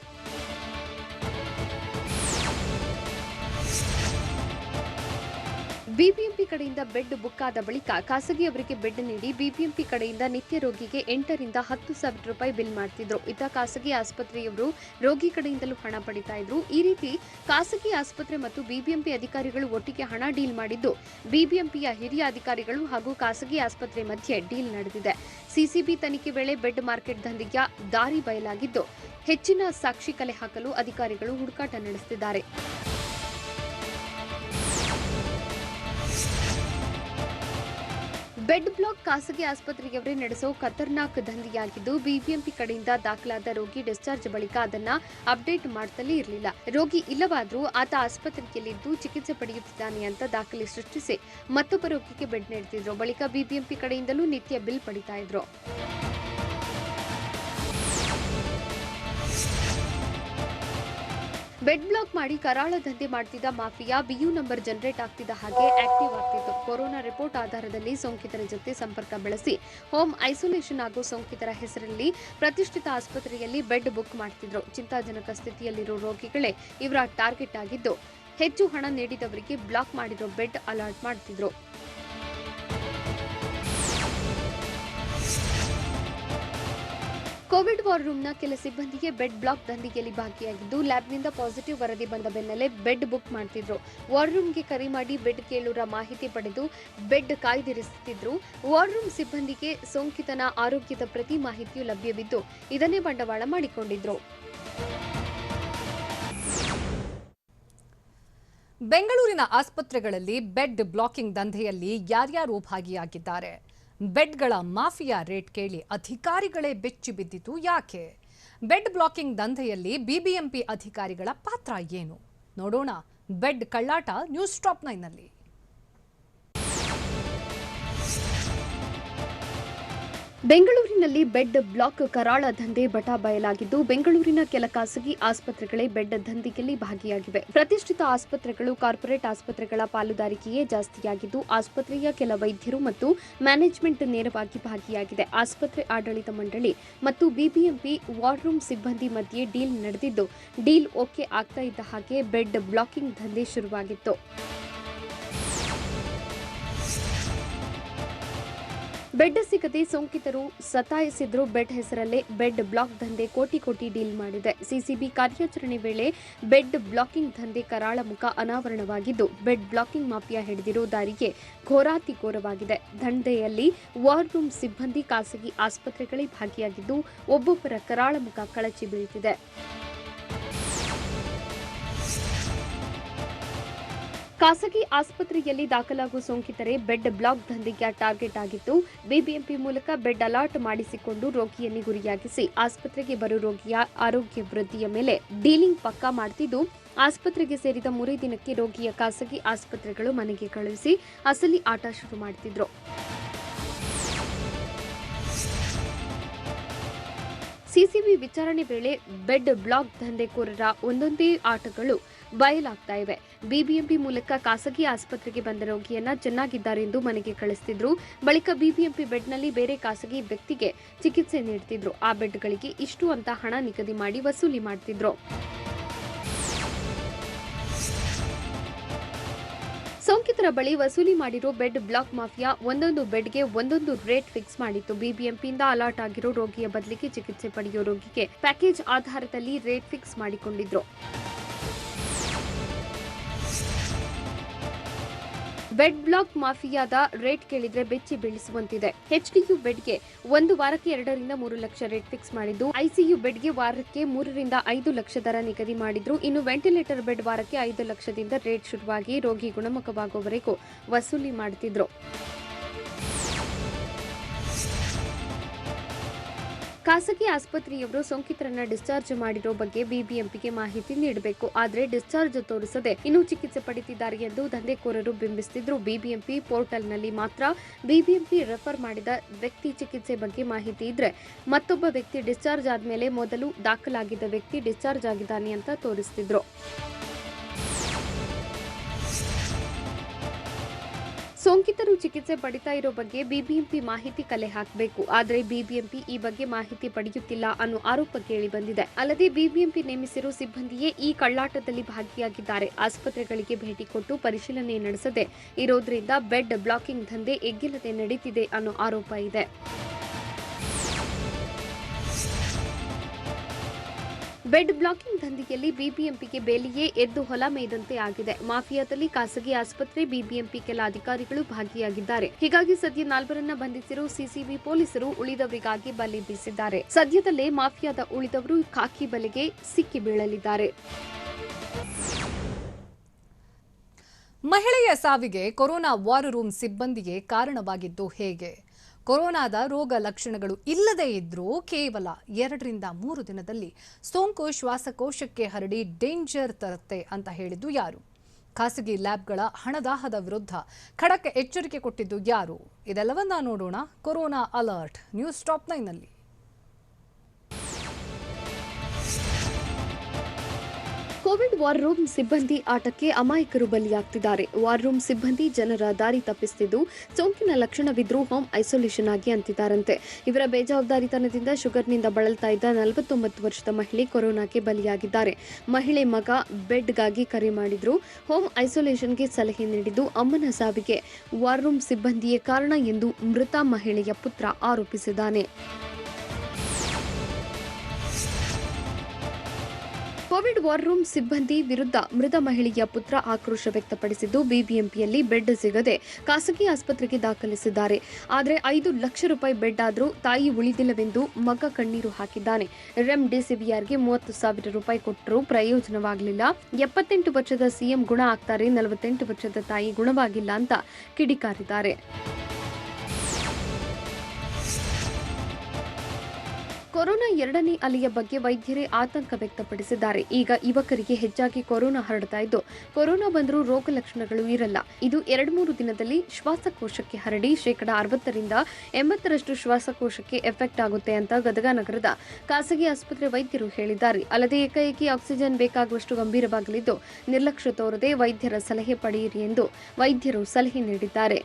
ಬಿಬಿಎಂಪಿ ಕಡೆಯಿಂದ ಬೆಡ್ ಬುಕ್ ಆದ ಬಳಿಕ ಖಾಸಗಿಯವರಿಗೆ ಬೆಡ್ ನೀಡಿ ಬಿಬಿಎಂಪಿ ಕಡೆಯಿಂದ ನಿತ್ಯ ರೋಗಿಗೆ 8 ರಿಂದ 10 ಸಾವಿರ ರೂಪಾಯಿ ಬಿಲ್ ಮಾಡ್ತಿದ್ರು. ಇತ್ತ ಖಾಸಗಿ ಆಸ್ಪತ್ರೆಯವರು ರೋಗಿ ಕಡೆಯಿಂದಲೂ ಹಣ ಪಡಿತಾ ಇದ್ರು. ಈ ರೀತಿ ಖಾಸಗಿ ಆಸ್ಪತ್ರೆ ಮತ್ತು ಬಿಬಿಎಂಪಿ ಅಧಿಕಾರಿಗಳು ಒಟ್ಟಿಗೆ ಹಣ ಡೀಲ್ ಮಾಡಿದ್ದು, ಬಿಬಿಎಂಪಿಯ ಹಿರಿಯ ಅಧಿಕಾರಿಗಳು ಹಾಗೂ ಖಾಸಗಿ ಆಸ್ಪತ್ರೆ ಮಧ್ಯೆ ಡೀಲ್ ನಡೆದಿದೆ. ಸಿಸಿಬಿ ತನಿಖೆ ವೇಳೆ ಬೆಡ್ ಮಾರ್ಕೆಟ್ ದಂಧೆಯ ದಾರಿ ಬಯಲಾಗಿದ್ದು, ಹೆಚ್ಚಿನ ಸಾಕ್ಷಿ ಕಲೆ ಹಾಕಲು ಅಧಿಕಾರಿಗಳು ಹುಡುಕಾಟ ನಡೆಸುತ್ತಿದ್ದಾರೆ. ಬೆಡ್ ಬ್ಲಾಕ್ ಖಾಸಗಿ ಆಸ್ಪತ್ರೆಯವರೇ ನಡೆಸೋ ಖತರ್ನಾಕ್ ದಂಧೆಯಾಗಿದ್ದು, ಬಿಬಿಎಂಪಿ ಕಡೆಯಿಂದ ದಾಖಲಾದ ರೋಗಿ ಡಿಸ್ಚಾರ್ಜ್ ಬಳಿಕ ಅದನ್ನ ಅಪ್ಡೇಟ್ ಮಾಡ್ತಲೇ ಇರಲಿಲ್ಲ. ರೋಗಿ ಇಲ್ಲವಾದ್ರೂ ಆತ ಆಸ್ಪತ್ರೆಯಲ್ಲಿದ್ದು ಚಿಕಿತ್ಸೆ ಪಡೆಯುತ್ತಿದ್ದಾನೆ ಅಂತ ದಾಖಲೆ ಸೃಷ್ಟಿಸಿ ಮತ್ತೊಬ್ಬ ರೋಗಿಗೆ ಬೆಡ್ ನೀಡುತ್ತಿದ್ರು. ಬಳಿಕ ಬಿಬಿಎಂಪಿ ಕಡೆಯಿಂದಲೂ ನಿತ್ಯ ಬಿಲ್ ಪಡಿತಾ ಇದ್ರು. ಬೆಡ್ ಬ್ಲಾಕ್ ಮಾಡಿ ಕರಾಳ ದಂಧೆ ಮಾಡ್ತಿದ್ದ ಮಾಫಿಯಾ ಬಿಯು ನಂಬರ್ ಜನರೇಟ್ ಆಗ್ತಿದ್ದ ಹಾಗೆ ಆಕ್ಟಿವ್ ಆಗ್ತಿತ್ತು. ಕೊರೋನಾ ರಿಪೋರ್ಟ್ ಆಧಾರದಲ್ಲಿ ಸೋಂಕಿತರ ಜೊತೆ ಸಂಪರ್ಕ ಬೆಳೆಸಿ ಹೋಮ್ ಐಸೋಲೇಷನ್ ಆಗೋ ಸೋಂಕಿತರ ಹೆಸರಲ್ಲಿ ಪ್ರತಿಷ್ಠಿತ ಆಸ್ಪತ್ರೆಯಲ್ಲಿ ಬೆಡ್ ಬುಕ್ ಮಾಡ್ತಿದ್ರು. ಚಿಂತಾಜನಕ ಸ್ಥಿತಿಯಲ್ಲಿರೋ ರೋಗಿಗಳೇ ಇವರ ಟಾರ್ಗೆಟ್ ಆಗಿದ್ದು, ಹೆಚ್ಚು ಹಣ ನೀಡಿದವರಿಗೆ ಬ್ಲಾಕ್ ಮಾಡಿರೋ ಬೆಡ್ ಅಲಾಟ್ ಮಾಡ್ತಿದ್ರು. ಕೋವಿಡ್ ವಾರ್ ರೂಮ್ನ ಕೆಲ ಸಿಬ್ಬಂದಿಗೆ ಬೆಡ್ ಬ್ಲಾಕ್ ದಂಧೆಯಲ್ಲಿ ಭಾಗಿಯಾಗಿದ್ದು, ಲ್ಯಾಬ್ನಿಂದ ಪಾಸಿಟಿವ್ ವರದಿ ಬಂದ ಬೆನ್ನಲ್ಲೇ ಬೆಡ್ ಬುಕ್ ಮಾಡ್ತಿದ್ರು. ವಾರ್ ರೂಮ್ಗೆ ಕರೆ ಮಾಡಿ ಬೆಡ್ ಕೇಳುವ ಮಾಹಿತಿ ಪಡೆದು ಬೆಡ್ ಕಾಯ್ದಿರಿಸುತ್ತಿದ್ರು. ವಾರ್ ರೂಮ್ ಸಿಬ್ಬಂದಿಗೆ ಸೋಂಕಿತನ ಆರೋಗ್ಯದ ಪ್ರತಿ ಮಾಹಿತಿಯೂ ಲಭ್ಯವಿದ್ದು, ಇದನ್ನೇ ಬಂಡವಾಳ ಮಾಡಿಕೊಂಡಿದ್ರು. ಬೆಂಗಳೂರಿನ ಆಸ್ಪತ್ರೆಗಳಲ್ಲಿ ಬೆಡ್ ಬ್ಲಾಕಿಂಗ್ ದಂಧೆಯಲ್ಲಿ ಯಾರ್ಯಾರು ಭಾಗಿಯಾಗಿದ್ದಾರೆ? ಬೆಡ್ಗಳ ಮಾಫಿಯಾ ರೇಟ್ ಕೇಳಿ ಅಧಿಕಾರಿಗಳೇ ಬೆಚ್ಚಿ ಬಿದ್ದಿತು ಯಾಕೆ? ಬೆಡ್ ಬ್ಲಾಕಿಂಗ್ ದಂಧೆಯಲ್ಲಿ ಬಿಬಿಎಂಪಿ ಅಧಿಕಾರಿಗಳ ಪಾತ್ರ ಏನು? ನೋಡೋಣ ಬೆಡ್ ಕಳ್ಳಾಟ ನ್ಯೂಸ್ ಟಾಪ್ 9ನಲ್ಲಿ. ಬೆಂಗಳೂರಿನಲ್ಲಿ ಬೆಡ್ ಬ್ಲಾಕ್ ಕರಾಳ ದಂಧೆ ಬಟಾ ಬಯಲಾಗಿದ್ದು, ಬೆಂಗಳೂರಿನ ಕೆಲ ಖಾಸಗಿ ಆಸ್ಪತ್ರೆಗಳೇ ಬೆಡ್ ದಂಧೆಯಲ್ಲಿ ಭಾಗಿಯಾಗಿವೆ. ಪ್ರತಿಷ್ಠಿತ ಆಸ್ಪತ್ರೆಗಳು ಕಾರ್ಪೊರೇಟ್ ಆಸ್ಪತ್ರೆಗಳ ಪಾಲುದಾರಿಕೆಯೇ ಜಾಸ್ತಿಯಾಗಿದ್ದು, ಆಸ್ಪತ್ರೆಯ ಕೆಲ ವೈದ್ಯರು ಮತ್ತು ಮ್ಯಾನೇಜ್ಮೆಂಟ್ ನೇರವಾಗಿ ಭಾಗಿಯಾಗಿದೆ. ಆಸ್ಪತ್ರೆ ಆಡಳಿತ ಮಂಡಳಿ ಮತ್ತು ಬಿಬಿಎಂಪಿ ವಾರ್ ರೂಮ್ ಸಿಬ್ಬಂದಿ ಮಧ್ಯೆ ಡೀಲ್ ನಡೆದಿದ್ದು, ಡೀಲ್ ಓಕೆ ಆಗ್ತಾ ಇದ್ದ ಹಾಗೆ ಬೆಡ್ ಬ್ಲಾಕಿಂಗ್ ದಂಧೆ ಶುರುವಾಗಿತ್ತು. ಬೆಡ್ ಸಿಗದೆ ಸೋಂಕಿತರು ಸತಾಯಿಸಿದ್ರು. ಬೆಡ್ ಹೆಸರಲ್ಲೇ ಬೆಡ್ ಬ್ಲಾಕ್ ದಂಧೆ ಕೋಟಿ ಡೀಲ್ ಮಾಡಿದೆ. ಸಿಸಿಬಿ ಕಾರ್ಯಾಚರಣೆ ವೇಳೆ ಬೆಡ್ ಬ್ಲಾಕಿಂಗ್ ದಂಧೆ ಕರಾಳ ಮುಖ ಅನಾವರಣವಾಗಿದ್ದು, ಬೆಡ್ ಬ್ಲಾಕಿಂಗ್ ಮಾಫಿಯಾ ಹಿಡಿದಿರೋ ದಾರಿಗೆ ಘೋರಾತಿಘೋರವಾಗಿದೆ. ದಂಧೆಯಲ್ಲಿ ವಾರ್ ರೂಮ್ ಸಿಬ್ಬಂದಿ, ಖಾಸಗಿ ಆಸ್ಪತ್ರೆಗಳೇ ಭಾಗಿಯಾಗಿದ್ದು, ಒಬ್ಬೊಬ್ಬರ ಕರಾಳ ಮುಖ ಕಳಚಿ ಬೀಳುತ್ತಿದೆ. ಖಾಸಗಿ ಆಸ್ಪತ್ರೆಯಲ್ಲಿ ದಾಖಲಾಗುವ ಸೋಂಕಿತರೆ ಬೆಡ್ ಬ್ಲಾಕ್ ದಂಧೆಗೆ ಟಾರ್ಗೆಟ್ ಆಗಿತ್ತು. ಬಿಬಿಎಂಪಿ ಮೂಲಕ ಬೆಡ್ ಅಲಾಟ್ ಮಾಡಿಸಿಕೊಂಡು ರೋಗಿಯನ್ನು ಗುರಿಯಾಗಿಸಿ ಆಸ್ಪತ್ರೆಗೆ ಬರೋ ರೋಗಿಯ ಆರೋಗ್ಯ ವೃದ್ಧಿಯ ಮೇಲೆ ಡೀಲಿಂಗ್ ಪಕ್ಕಾ ಮಾಡ್ತಿದ್ದು, ಆಸ್ಪತ್ರೆಗೆ ಸೇರಿದ 3 ದಿನಕ್ಕೆ ರೋಗಿಯ ಖಾಸಗಿ ಆಸ್ಪತ್ರೆಗಳು ಮನೆಗೆ ಕಳುಹಿಸಿ ಅಸಲಿ ಆಟ ಶುರು ಮಾಡ್ತಿದ್ರು. ಸಿಸಿಬಿ ವಿಚಾರಣೆ ವೇಳೆ ಬೆಡ್ ಬ್ಲಾಕ್ ದಂಧೆಕೋರರ ಒಂದೊಂದೇ ಆಟಗಳು ಬಯಲಾಗ್ತಾ ಇವೆ. ಬಿಬಿಎಂಪಿ ಮೂಲಕ ಖಾಸಗಿ ಆಸ್ಪತ್ರೆಗೆ ಬಂದ ರೋಗಿಯನ್ನ ಚೆನ್ನಾಗಿದ್ದಾರೆಂದು ಮನೆಗೆ ಕಳಿಸ್ತಿದ್ರು. ಬಳಿಕ ಬಿಬಿಎಂಪಿ ಬೆಡ್ನಲ್ಲಿ ಬೇರೆ ಖಾಸಗಿ ವ್ಯಕ್ತಿಗೆ ಚಿಕಿತ್ಸೆ ನೀಡುತ್ತಿದ್ರು. ಆ ಬೆಡ್ಗಳಿಗೆ ಇಷ್ಟು ಅಂತ ಹಣ ನಿಗದಿ ಮಾಡಿ ವಸೂಲಿ ಮಾಡ್ತಿದ್ರು. ಸೋಂಕಿತರ ಬಳಿ ವಸೂಲಿ ಮಾಡಿರೋ ಬೆಡ್ ಬ್ಲಾಕ್ ಮಾಫಿಯಾ ಒಂದೊಂದು ಬೆಡ್ಗೆ ಒಂದೊಂದು ರೇಟ್ ಫಿಕ್ಸ್ ಮಾಡಿತ್ತು. ಬಿಬಿಎಂಪಿಯಿಂದ ಅಲಾಟ್ ಆಗಿರೋ ರೋಗಿಯ ಬದಲಿಗೆ ಚಿಕಿತ್ಸೆ ಪಡೆಯೋ ರೋಗಿಗೆ ಪ್ಯಾಕೇಜ್ ಆಧಾರದಲ್ಲಿ ರೇಟ್ ಫಿಕ್ಸ್ ಮಾಡಿಕೊಂಡಿದ್ರು. ಬೆಡ್ ಬ್ಲಾಕ್ ಮಾಫಿಯಾದ ರೇಟ್ ಕೇಳಿದ್ರೆ ಬೆಚ್ಚಿ ಬೀಳಿಸುವಂತಿದೆ. HDU ಬೆಡ್ಗೆ ಒಂದು ವಾರಕ್ಕೆ 2 ರಿಂದ 3 ಲಕ್ಷ ರೇಟ್ ಫಿಕ್ಸ್ ಮಾಡಿದ್ದು, ICU ಬೆಡ್ಗೆ ವಾರಕ್ಕೆ 3 ರಿಂದ 5 ಲಕ್ಷ ದರ ನಿಗದಿ ಮಾಡಿದ್ರು. ಇನ್ನು ವೆಂಟಿಲೇಟರ್ ಬೆಡ್ ವಾರಕ್ಕೆ 5 ಲಕ್ಷದಿಂದ ರೇಟ್ ಶುರುವಾಗಿ ರೋಗಿ ಗುಣಮುಖವಾಗುವವರೆಗೂ ವಸೂಲಿ ಮಾಡುತ್ತಿದ್ರು. ಖಾಸಗಿ ಆಸ್ಪತ್ರೆಯವರು ಸೋಂಕಿತರನ್ನ ಡಿಸ್ಚಾರ್ಜ್ ಮಾಡಿರೋ ಬಗ್ಗೆ ಬಿಬಿಎಂಪಿಗೆ ಮಾಹಿತಿ ನೀಡಬೇಕು. ಆದರೆ ಡಿಸ್ಚಾರ್ಜ್ ತೋರಿಸದೆ ಇನ್ನೂ ಚಿಕಿತ್ಸೆ ಪಡೆದಿದ್ದಾರೆ ಎಂದು ದಂಧೆಕೋರರು ಬಿಂಬಿಸುತ್ತಿದ್ರು. ಬಿಬಿಎಂಪಿ ಪೋರ್ಟಲ್ನಲ್ಲಿ ಮಾತ್ರ ಬಿಬಿಎಂಪಿ ರೆಫರ್ ಮಾಡಿದ ವ್ಯಕ್ತಿ ಚಿಕಿತ್ಸೆ ಬಗ್ಗೆ ಮಾಹಿತಿ ಇದ್ರೆ, ಮತ್ತೊಬ್ಬ ವ್ಯಕ್ತಿ ಡಿಸ್ಚಾರ್ಜ್ ಆದ್ಮೇಲೆ ಮೊದಲು ದಾಖಲಾಗಿದ್ದ ವ್ಯಕ್ತಿ ಡಿಸ್ಚಾರ್ಜ್ ಆಗಿದ್ದಾನೆ ಅಂತ ತೋರಿಸ್ತಿದ್ರು. ಸೋಂಕಿತರು ಚಿಕಿತ್ಸೆ ಪಡಿತಾ ಇರೋ ಬಗ್ಗೆ ಬಿಬಿಎಂಪಿ ಮಾಹಿತಿ ಕಲೆ ಹಾಕಬೇಕು. ಆದರೆ ಬಿಬಿಎಂಪಿ ಈ ಬಗ್ಗೆ ಮಾಹಿತಿ ಪಡೆಯುತ್ತಿಲ್ಲ ಅನ್ನೋ ಆರೋಪ ಕೇಳಿ ಬಂದಿದೆ. ಅಲ್ಲದೆ ಬಿಬಿಎಂಪಿ ನೇಮಿಸಿರೋ ಸಿಬ್ಬಂದಿಯೇ ಈ ಕಳ್ಳಾಟದಲ್ಲಿ ಭಾಗಿಯಾಗಿದ್ದಾರೆ. ಆಸ್ಪತ್ರೆಗಳಿಗೆ ಭೇಟಿ ಕೊಟ್ಟು ಪರಿಶೀಲನೆ ನಡೆಸದೆ ಇರೋದ್ರಿಂದ ಬೆಡ್ ಬ್ಲಾಕಿಂಗ್ ದಂಧೆ ಎಗ್ಗಿಲ್ಲದೆ ನಡೀತಿದೆ ಅನ್ನೋ ಆರೋಪ ಇದೆ. ಬೆಡ್ ಬ್ಲಾಕಿಂಗ್ ದಂಧೆಯಲ್ಲಿ ಬಿಬಿಎಂಪಿಗೆ ಬೇಲಿಯೇ ಎದ್ದು ಹೊಲ ಮೇಯ್ದಂತೆ ಆಗಿದೆ. ಮಾಫಿಯಾದಲ್ಲಿ ಖಾಸಗಿ ಆಸ್ಪತ್ರೆ, ಬಿಬಿಎಂಪಿ ಕೆಲ ಅಧಿಕಾರಿಗಳು ಭಾಗಿಯಾಗಿದ್ದಾರೆ. ಹೀಗಾಗಿ ಸದ್ಯ 4ರನ್ನ ಬಂಧಿಸಿರುವ ಸಿಸಿಬಿ ಪೊಲೀಸರು ಉಳಿದವರಿಗಾಗಿ ಬಲೆ ಬೀಸಿದ್ದಾರೆ. ಸದ್ಯದಲ್ಲೇ ಮಾಫಿಯಾದ ಉಳಿದವರು ಖಾಕಿ ಬಲೆಗೆ ಸಿಕ್ಕಿ ಬೀಳಲಿದ್ದಾರೆ. ಮಹಿಳೆಯ ಸಾವಿಗೆ ಕೊರೋನಾ ವಾರ್ ರೂಮ್ ಸಿಬ್ಬಂದಿಯೇ ಕಾರಣವಾಗಿದ್ದು ಹೇಗೆ? ಕೊರೋನಾದ ರೋಗ ಲಕ್ಷಣಗಳು ಇಲ್ಲದೇ ಇದ್ರೂ ಕೇವಲ 2 ರಿಂದ 3 ದಿನದಲ್ಲಿ ಸೋಂಕು ಶ್ವಾಸಕೋಶಕ್ಕೆ ಹರಡಿ ಡೇಂಜರ್ ತರುತ್ತೆ ಅಂತ ಹೇಳಿದ್ದು ಯಾರು? ಖಾಸಗಿ ಲ್ಯಾಬ್ಗಳ ಹಣದಾಹದ ವಿರುದ್ಧ ಖಡಕ್ ಎಚ್ಚರಿಕೆ ಕೊಟ್ಟಿದ್ದು ಯಾರು? ಇದೆಲ್ಲವನ್ನ ನೋಡೋಣ ಕೊರೋನಾ ಅಲರ್ಟ್ ನ್ಯೂಸ್ ಟಾಪ್ 9ನಲ್ಲಿ. ಕೋವಿಡ್ ವಾರ್ ರೂಮ್ ಸಿಬ್ಬಂದಿ ಆಟಕ್ಕೆ ಅಮಾಯಕರು ಬಲಿಯಾಗ್ತಿದ್ದಾರೆ. ವಾರ್ ರೂಮ್ ಸಿಬ್ಬಂದಿ ಜನರ ದಾರಿ ತಪ್ಪಿಸುತ್ತಿದ್ದು, ಸೋಂಕಿನ ಲಕ್ಷಣವಿದ್ರೂ ಹೋಮ್ ಐಸೋಲೇಷನ್ ಆಗಿ ಅಂತಿದ್ದಾರಂತೆ. ಇವರ ಬೇಜವಾಬ್ದಾರಿತನದಿಂದ ಶುಗರ್ನಿಂದ ಬಳಲ್ತಾ ಇದ್ದ 49 ವರ್ಷದ ಮಹಿಳೆ ಕೊರೋನಾಗೆ ಬಲಿಯಾಗಿದ್ದಾರೆ. ಮಹಿಳೆ ಮಗ ಬೆಡ್ಗಾಗಿ ಕರೆ ಮಾಡಿದ್ರು. ಹೋಮ್ ಐಸೋಲೇಷನ್ಗೆ ಸಲಹೆ ನೀಡಿದ್ದು ಅಮ್ಮನ ಸಾವಿಗೆ ವಾರ್ ರೂಮ್ ಸಿಬ್ಬಂದಿಯೇ ಕಾರಣ ಎಂದು ಮೃತ ಮಹಿಳೆಯ ಪುತ್ರ ಆರೋಪಿಸಿದ್ದಾನೆ. ಕೋವಿಡ್ ವಾರ್ ರೂಮ್ ಸಿಬ್ಬಂದಿ ವಿರುದ್ಧ ಮೃತ ಮಹಿಳೆಯ ಪುತ್ರ ಆಕ್ರೋಶ ವ್ಯಕ್ತಪಡಿಸಿದ್ದು, ಬಿಬಿಎಂಪಿಯಲ್ಲಿ ಬೆಡ್ ಸಿಗದೆ ಖಾಸಗಿ ಆಸ್ಪತ್ರೆಗೆ ದಾಖಲಿಸಿದ್ದಾರೆ. ಆದರೆ 5 ಲಕ್ಷ ರೂಪಾಯಿ ಬೆಡ್ ಆದರೂ ತಾಯಿ ಉಳಿದಿಲ್ಲವೆಂದು ಮಗ ಕಣ್ಣೀರು ಹಾಕಿದ್ದಾನೆ. ರೆಮ್ಡೆಸಿವಿಯರ್ಗೆ 30,000 ರೂಪಾಯಿ ಕೊಟ್ಟರೂ ಪ್ರಯೋಜನವಾಗಲಿಲ್ಲ. 78 ವರ್ಷದ ಸಿಎಂ ಗುಣ ಆಗ್ತಾರೆ, 48 ವರ್ಷದ ತಾಯಿ ಗುಣವಾಗಿಲ್ಲ ಅಂತ ಕಿಡಿಕಾರಿದ್ದಾರೆ. ಕೊರೋನಾ 2ನೇ ಅಲೆಯ ಬಗ್ಗೆ ವೈದ್ಯರೇ ಆತಂಕ ವ್ಯಕ್ತಪಡಿಸಿದ್ದಾರೆ. ಈಗ ಯುವಕರಿಗೆ ಹೆಚ್ಚಾಗಿ ಕೊರೋನಾ ಹರಡ್ತಾ ಇದ್ದು, ಕೊರೋನಾ ಬಂದರೂ ರೋಗ ಲಕ್ಷಣಗಳು ಇರಲ್ಲ. ಇದು 2-3 ದಿನದಲ್ಲಿ ಶ್ವಾಸಕೋಶಕ್ಕೆ ಹರಡಿ 60% ರಿಂದ 80% ಶ್ವಾಸಕೋಶಕ್ಕೆ ಎಫೆಕ್ಟ್ ಆಗುತ್ತೆ ಅಂತ ಗದಗ ನಗರದ ಖಾಸಗಿ ಆಸ್ಪತ್ರೆ ವೈದ್ಯರು ಹೇಳಿದ್ದಾರೆ. ಅಲ್ಲದೆ ಏಕಾಏಕಿ ಆಕ್ಸಿಜನ್ ಬೇಕಾಗುವಷ್ಟು ಗಂಭೀರವಾಗಲಿದ್ದು, ನಿರ್ಲಕ್ಷ್ಯ ತೋರದೆ ವೈದ್ಯರ ಸಲಹೆ ಪಡೆಯಿರಿ ಎಂದು ವೈದ್ಯರು ಸಲಹೆ ನೀಡಿದ್ದಾರೆ.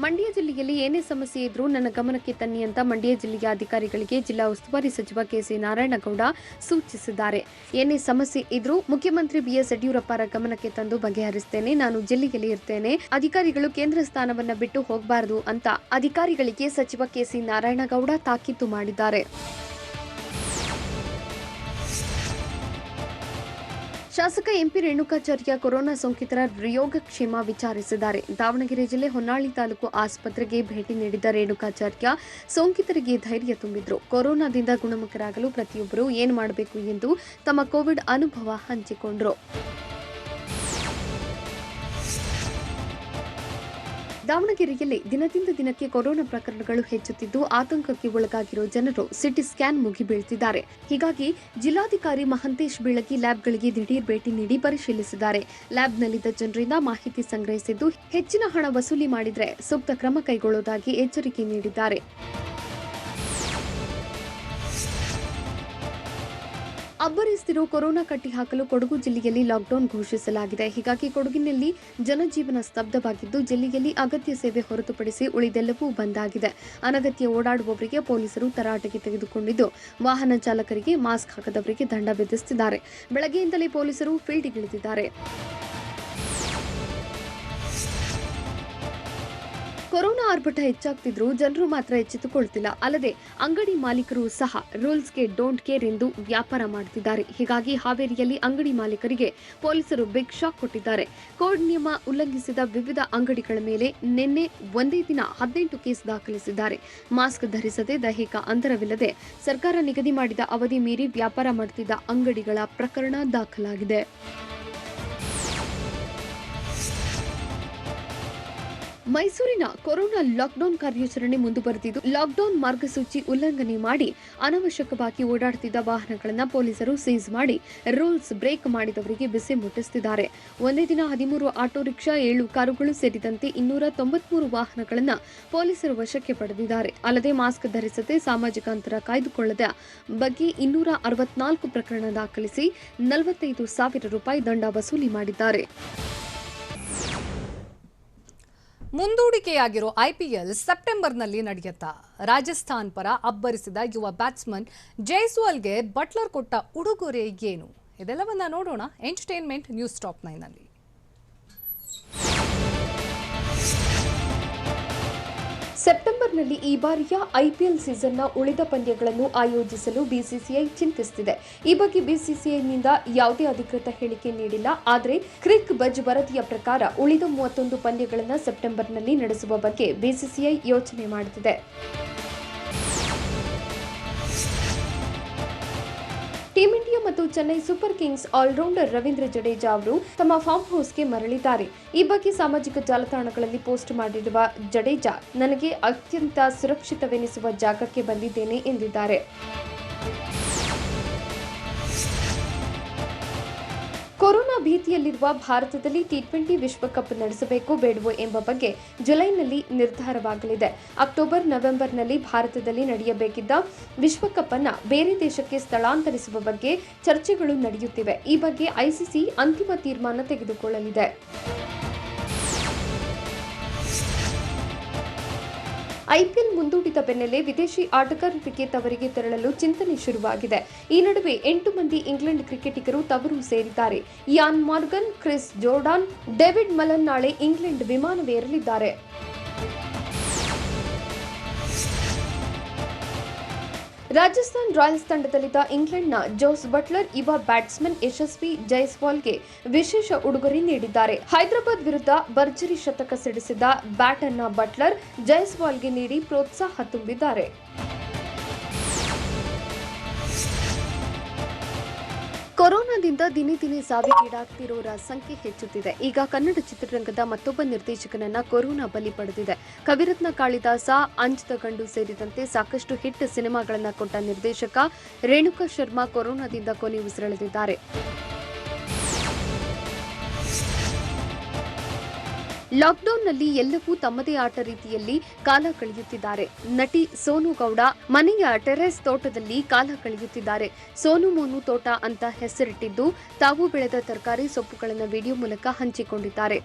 ಮಂಡ್ಯ ಜಿಲ್ಲೆಯಲ್ಲಿ ಏನೇ ಸಮಸ್ಯೆ ಇದ್ರೂ ನನ್ನ ಗಮನಕ್ಕೆ ತನ್ನಿ ಅಂತ ಮಂಡ್ಯ ಜಿಲ್ಲೆಯ ಅಧಿಕಾರಿಗಳಿಗೆ ಜಿಲ್ಲಾ ಉಸ್ತುವಾರಿ ಸಚಿವ ಕೆಸಿ ನಾರಾಯಣಗೌಡ ಸೂಚಿಸಿದ್ದಾರೆ. ಏನೇ ಸಮಸ್ಯೆ ಇದ್ರೂ ಮುಖ್ಯಮಂತ್ರಿ ಬಿಎಸ್ ಯಡಿಯೂರಪ್ಪರ ಗಮನಕ್ಕೆ ತಂದು ಬಗೆಹರಿಸುತ್ತೇನೆ. ನಾನು ಜಿಲ್ಲೆಯಲ್ಲಿ ಇರ್ತೇನೆ. ಅಧಿಕಾರಿಗಳು ಕೇಂದ್ರ ಸ್ಥಾನವನ್ನ ಬಿಟ್ಟು ಹೋಗಬಾರದು ಅಂತ ಅಧಿಕಾರಿಗಳಿಗೆ ಸಚಿವ ಕೆಸಿ ನಾರಾಯಣಗೌಡ ತಾಕೀತು ಮಾಡಿದ್ದಾರೆ. ಶಾಸಕ ಎಂಪಿ ರೇಣುಕಾಚಾರ್ಯ ಕೊರೋನಾ ಸೋಂಕಿತರ ಯೋಗಕ್ಷೇಮ ವಿಚಾರಿಸಿದ್ದಾರೆ. ದಾವಣಗೆರೆ ಜಿಲ್ಲೆ ಹೊನ್ನಾಳಿ ತಾಲೂಕು ಆಸ್ಪತ್ರೆಗೆ ಭೇಟಿ ನೀಡಿದ ರೇಣುಕಾಚಾರ್ಯ ಸೋಂಕಿತರಿಗೆ ಧೈರ್ಯ ತುಂಬಿದ್ರು. ಕೊರೋನಾದಿಂದ ಗುಣಮುಖರಾಗಲು ಪ್ರತಿಯೊಬ್ಬರು ಏನು ಮಾಡಬೇಕು ಎಂದು ತಮ್ಮ ಕೋವಿಡ್ ಅನುಭವ ಹಂಚಿಕೊಂಡ್ರು. ದಾವಣಗೆರೆಯಲ್ಲಿ ದಿನದಿಂದ ದಿನಕ್ಕೆ ಕೊರೋನಾ ಪ್ರಕರಣಗಳು ಹೆಚ್ಚುತ್ತಿದ್ದು, ಆತಂಕಕ್ಕೆ ಒಳಗಾಗಿರುವ ಜನರು ಸಿಟಿ ಸ್ಕ್ಯಾನ್ ಮುಗಿ ಬೀಳ್ತಿದ್ದಾರೆ. ಹೀಗಾಗಿ ಜಿಲ್ಲಾಧಿಕಾರಿ ಮಹಂತೇಶ್ ಬೀಳಗಿ ಲ್ಯಾಬ್ಗಳಿಗೆ ದಿಢೀರ್ ಭೇಟಿ ನೀಡಿ ಪರಿಶೀಲಿಸಿದ್ದಾರೆ. ಲ್ಯಾಬ್ನಲ್ಲಿದ್ದ ಜನರಿಂದ ಮಾಹಿತಿ ಸಂಗ್ರಹಿಸಿದ್ದು, ಹೆಚ್ಚಿನ ಹಣ ವಸೂಲಿ ಮಾಡಿದರೆ ಸೂಕ್ತ ಕ್ರಮ ಕೈಗೊಳ್ಳುವುದಾಗಿ ಎಚ್ಚರಿಕೆ ನೀಡಿದ್ದಾರೆ. ಅಬ್ಬರಿಸುತ್ತಿರುವ ಕೊರೋನಾ ಕಟ್ಟಿ ಹಾಕಲು ಕೊಡಗು ಜಿಲ್ಲೆಯಲ್ಲಿ ಲಾಕ್ಡೌನ್ ಘೋಷಿಸಲಾಗಿದೆ. ಹೀಗಾಗಿ ಕೊಡಗಿನಲ್ಲಿ ಜನಜೀವನ ಸ್ತಬ್ಧವಾಗಿದ್ದು, ಜಿಲ್ಲೆಯಲ್ಲಿ ಅಗತ್ಯ ಸೇವೆ ಹೊರತುಪಡಿಸಿ ಉಳಿದೆಲ್ಲವೂ ಬಂದ್ ಆಗಿದೆ. ಅನಗತ್ಯ ಓಡಾಡುವವರಿಗೆ ಪೊಲೀಸರು ತರಾಟೆಗೆ ತೆಗೆದುಕೊಂಡಿದ್ದು, ವಾಹನ ಚಾಲಕರಿಗೆ ಮಾಸ್ಕ್ ಹಾಕದವರಿಗೆ ದಂಡ ವಿಧಿಸುತ್ತಿದ್ದಾರೆ. ಬೆಳಗ್ಗೆಯಿಂದಲೇ ಪೊಲೀಸರು ಫೀಲ್ಡ್ಗಿಳಿದಿದ್ದಾರೆ. ಕೊರೋನಾ ಆರ್ಭಟ ಹೆಚ್ಚಾಗ್ತಿದ್ರು ಜನರು ಮಾತ್ರ ಎಚ್ಚೆತ್ತುಕೊಳ್ತಿಲ್ಲ. ಅಲ್ಲದೆ ಅಂಗಡಿ ಮಾಲೀಕರು ಸಹ ರೂಲ್ಸ್ಗೆ ಡೋಂಟ್ ಕೇರ್ ಎಂದು ವ್ಯಾಪಾರ ಮಾಡುತ್ತಿದ್ದಾರೆ. ಹೀಗಾಗಿ ಹಾವೇರಿಯಲ್ಲಿ ಅಂಗಡಿ ಮಾಲೀಕರಿಗೆ ಪೊಲೀಸರು ಬಿಗ್ ಶಾಕ್ ಕೊಟ್ಟಿದ್ದಾರೆ. ಕೋಡ್ ನಿಯಮ ಉಲ್ಲಂಘಿಸಿದ ವಿವಿಧ ಅಂಗಡಿಗಳ ಮೇಲೆ ನಿನ್ನೆ ಒಂದೇ ದಿನ 18 ಕೇಸ್ ದಾಖಲಿಸಿದ್ದಾರೆ. ಮಾಸ್ಕ್ ಧರಿಸದೆ, ದೈಹಿಕ ಅಂತರವಿಲ್ಲದೆ ಸರ್ಕಾರ ನಿಗದಿ ಮಾಡಿದ ಅವಧಿ ಮೀರಿ ವ್ಯಾಪಾರ ಮಾಡುತ್ತಿದ್ದ ಅಂಗಡಿಗಳ ಪ್ರಕರಣ ದಾಖಲಾಗಿದೆ. ಮೈಸೂರಿನ ಕೊರೋನಾ ಲಾಕ್ಡೌನ್ ಕಾರ್ಯಾಚರಣೆ ಮುಂದುವರೆದಿದ್ದು, ಲಾಕ್ಡೌನ್ ಮಾರ್ಗಸೂಚಿ ಉಲ್ಲಂಘನೆ ಮಾಡಿ ಅನವಶ್ಯಕವಾಗಿ ಓಡಾಡುತ್ತಿದ್ದ ವಾಹನಗಳನ್ನು ಪೊಲೀಸರು ಸೀಸ್ ಮಾಡಿ ರೂಲ್ಸ್ ಬ್ರೇಕ್ ಮಾಡಿದವರಿಗೆ ಬಿಸಿ ಮುಟ್ಟಿಸುತ್ತಿದ್ದಾರೆ. ಒಂದೇ ದಿನ 13 ಆಟೋ ರಿಕ್ಷಾ, 7 ಕಾರುಗಳು ಸೇರಿದಂತೆ 293 ವಾಹನಗಳನ್ನು ಪೊಲೀಸರು ವಶಕ್ಕೆ ಪಡೆದಿದ್ದಾರೆ. ಅಲ್ಲದೆ ಮಾಸ್ಕ್ ಧರಿಸದೆ, ಸಾಮಾಜಿಕ ಅಂತರ ಕಾಯ್ದುಕೊಳ್ಳದ ಬಗ್ಗೆ 264 ಪ್ರಕರಣ ದಾಖಲಿಸಿ 45,000 ರೂಪಾಯಿ ದಂಡ ವಸೂಲಿ ಮಾಡಿದ್ದಾರೆ. ಮುಂದೂಡಿಕೆಯಾಗಿರೋ ಐಪಿಎಲ್ ಸೆಪ್ಟೆಂಬರ್ನಲ್ಲಿ ನಡೆಯುತ್ತಾ? ರಾಜಸ್ಥಾನ್ ಪರ ಅಬ್ಬರಿಸಿದ ಯುವ ಬ್ಯಾಟ್ಸ್ಮನ್ ಜೈಸ್ವಾಲ್ಗೆ ಬಟ್ಲರ್ ಕೊಟ್ಟ ಉಡುಗೊರೆ ಏನು? ಇದೆಲ್ಲವನ್ನ ನೋಡೋಣ ಎಂಟರ್ಟೈನ್ಮೆಂಟ್ ನ್ಯೂಸ್ ಟಾಪ್ 9ನಲ್ಲಿ. ಸೆಪ್ಟೆಂಬರ್ನಲ್ಲಿ ಈ ಬಾರಿಯ ಐಪಿಎಲ್ ಸೀಸನ್ನ ಉಳಿದ ಪಂದ್ಯಗಳನ್ನು ಆಯೋಜಿಸಲು ಬಿಸಿಸಿಐ ಚಿಂತಿಸುತ್ತಿದೆ. ಈ ಬಗ್ಗೆ ಬಿಸಿಸಿಐನಿಂದ ಯಾವುದೇ ಅಧಿಕೃತ ಹೇಳಿಕೆ ನೀಡಿಲ್ಲ. ಆದರೆ ಕ್ರಿಕ್ ಬಜ್ ವರದಿಯ ಪ್ರಕಾರ ಉಳಿದ 31 ಪಂದ್ಯಗಳನ್ನು ಸೆಪ್ಟೆಂಬರ್ನಲ್ಲಿ ನಡೆಸುವ ಬಗ್ಗೆ ಬಿಸಿಸಿಐ ಯೋಚನೆ ಮಾಡುತ್ತಿದೆ. ಟೀಂ ಇಂಡಿಯಾ ಮತ್ತು Chennai super kings allrounder Ravindra Jadeja ಅವರು ತಮ್ಮ ಫಾರ್ಮ್ ಹೌಸ್ಗೆ ಮರಳಿದ್ದಾರೆ. ಈ ಬಗ್ಗೆ ಸಾಮಾಜಿಕ ಜಾಲತಾಣಗಳಲ್ಲಿ ಪೋಸ್ಟ್ ಮಾಡಿರುವ ಜಡೇಜಾ, ನನಗೆ ಅತ್ಯಂತ ಸುರಕ್ಷಿತವೆನಿಸುವ ಜಾಗಕ್ಕೆ ಬಂದಿದ್ದೇನೆ ಎಂದಿದ್ದಾರೆ. ಕೊರೋನಾ ಭೀತಿಯಲ್ಲಿರುವ ಭಾರತದಲ್ಲಿ ಟಿ20 ವಿಶ್ವಕಪ್ ನಡೆಸಬೇಕೋ ಬೇಡವೋ ಎಂಬ ಬಗ್ಗೆ ಜುಲೈನಲ್ಲಿ ನಿರ್ಧಾರವಾಗಲಿದೆ. ಅಕ್ಟೋಬರ್, ನವೆಂಬರ್ನಲ್ಲಿ ಭಾರತದಲ್ಲಿ ನಡೆಯಬೇಕಿದ್ದ ವಿಶ್ವಕಪ್ ಅನ್ನು ಬೇರೆ ದೇಶಕ್ಕೆ ಸ್ಥಳಾಂತರಿಸುವ ಬಗ್ಗೆ ಚರ್ಚೆಗಳು ನಡೆಯುತ್ತಿವೆ. ಈ ಬಗ್ಗೆ ಐಸಿಸಿ ಅಂತಿಮ ತೀರ್ಮಾನ ತೆಗೆದುಕೊಳ್ಳಲಿದೆ. ಐಪಿಎಲ್ ಮುಂದೂಡಿದ ಬೆನ್ನಲ್ಲೇ ವಿದೇಶಿ ಆಟಗಾರರಿಗೆ ತವರಿಗೆ ತೆರಳಲು ಚಿಂತನೆ ಶುರುವಾಗಿದೆ. ಈ ನಡುವೆ 8 ಮಂದಿ ಇಂಗ್ಲೆಂಡ್ ಕ್ರಿಕೆಟಿಗರು ತವರು ಸೇರಿದ್ದಾರೆ. Eoin Morgan, Chris Jordan, David Malan ನಾಳೆ ಇಂಗ್ಲೆಂಡ್ ವಿಮಾನವೇರಲಿದ್ದಾರೆ. ರಾಜಸ್ಥಾನ್ ರಾಯಲ್ಸ್ ತಂಡದಲ್ಲಿದ್ದ ಇಂಗ್ಲೆಂಡ್ನ ಜೋಸ್ ಬಟ್ಲರ್ ಯುವ ಬ್ಯಾಟ್ಸ್ಮನ್ ಯಶಸ್ವಿ ಜೈಸ್ವಾಲ್ಗೆ ವಿಶೇಷ ಉಡುಗೊರೆ ನೀಡಿದ್ದಾರೆ. ಹೈದರಾಬಾದ್ ವಿರುದ್ಧ ಭರ್ಜರಿ ಶತಕ ಸಿಡಿಸಿದ ಬ್ಯಾಟ್ ಅನ್ನ ಬಟ್ಲರ್ ಜೈಸ್ವಾಲ್ಗೆ ನೀಡಿ ಪ್ರೋತ್ಸಾಹ ತುಂಬಿದ್ದಾರೆ. ಕೊರೋನಾದಿಂದ ದಿನೇ ದಿನೇ ಸಾವಿಗೀಡಾಗ್ತಿರೋರ ಸಂಖ್ಯೆ ಹೆಚ್ಚುತ್ತಿದೆ. ಈಗ ಕನ್ನಡ ಚಿತ್ರರಂಗದ ಮತ್ತೊಬ್ಬ ನಿರ್ದೇಶಕನನ್ನ ಕೊರೋನಾ ಬಲಿ ಪಡೆದಿದೆ. ಕವಿರತ್ನ ಕಾಳಿದಾಸ, ಅಂಜದ ಗಂಡು ಸೇರಿದಂತೆ ಸಾಕಷ್ಟು ಹಿಟ್ ಸಿನಿಮಾಗಳನ್ನ ಕೊಟ್ಟ ನಿರ್ದೇಶಕ ರೇಣುಕಾ ಶರ್ಮಾ ಕೊರೋನಾದಿಂದ ಕೊನೆ ಉಸಿರೆಳೆದಿದ್ದಾರೆ. ಲಾಕ್ಡೌನ್ನಲ್ಲಿ ಎಲ್ಲವೂ ತಮ್ಮದೇ ಆಟ ರೀತಿಯಲ್ಲಿ ಕಾಲ ಕಳೆಯುತ್ತಿದ್ದಾರೆ. ನಟಿ ಸೋನು ಗೌಡ ಮನೆಯ ಟೆರೆಸ್ ತೋಟದಲ್ಲಿ ಕಾಲ ಕಳೆಯುತ್ತಿದ್ದಾರೆ. ಸೋನು ಮೋನು ತೋಟ ಅಂತ ಹೆಸರಿಟ್ಟಿದ್ದು ತಾವು ಬೆಳೆದ ತರಕಾರಿ ಸೊಪ್ಪುಗಳನ್ನು ವಿಡಿಯೋ ಮೂಲಕ ಹಂಚಿಕೊಂಡಿದ್ದಾರೆ.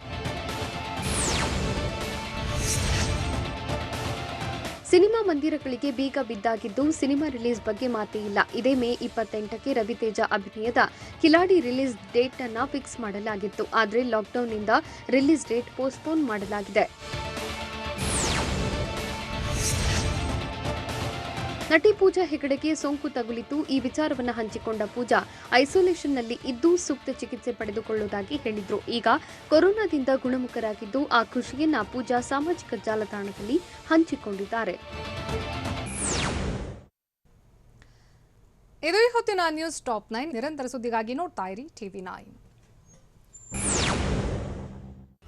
ಸಿನಿಮಾ ಮಂದಿರಗಳಿಗೆ ಬೀಗ ಬಿದ್ದಾಗಿದ್ದು ಸಿನಿಮಾ ರಿಲೀಸ್ ಬಗ್ಗೆ ಮಾತೇ ಇಲ್ಲ. ಇದೇ ಮೇ 28ಕ್ಕೆ ರವಿತೇಜ ಅಭಿನಯದ ಕಿಲಾಡಿ ರಿಲೀಸ್ ಡೇಟ್ ಅನ್ನ ಫಿಕ್ಸ್ ಮಾಡಲಾಗಿತ್ತು. ಆದರೆ ಲಾಕ್ಡೌನ್ನಿಂದ ರಿಲೀಸ್ ಡೇಟ್ ಪೋಸ್ಟ್ಪೋನ್ ಮಾಡಲಾಗಿದೆ. ನಟಿ ಪೂಜಾ ಹೆಗಡೆಗೆ ಸೋಂಕು ತಗುಲಿತು. ಈ ವಿಚಾರವನ್ನು ಹಂಚಿಕೊಂಡ ಪೂಜಾ ಐಸೋಲೇಷನ್ನಲ್ಲಿ ಇದ್ದು ಸೂಕ್ತ ಚಿಕಿತ್ಸೆ ಪಡೆದುಕೊಳ್ಳುವುದಾಗಿ ಹೇಳಿದ್ರು. ಈಗ ಕೊರೋನಾದಿಂದ ಗುಣಮುಖರಾಗಿದ್ದು ಆ ಖುಷಿಯನ್ನ ಪೂಜಾ ಸಾಮಾಜಿಕ ಜಾಲತಾಣದಲ್ಲಿ ಹಂಚಿಕೊಂಡಿದ್ದಾರೆ. ಇದು ಈ ಹೊತ್ತಿನ ನ್ಯೂಸ್ ಟಾಪ್ 9. ನಿರಂತರ ಸುದ್ದಿಗಾಗಿ ನೋಡ್ತಾ ಇರಿ TV9.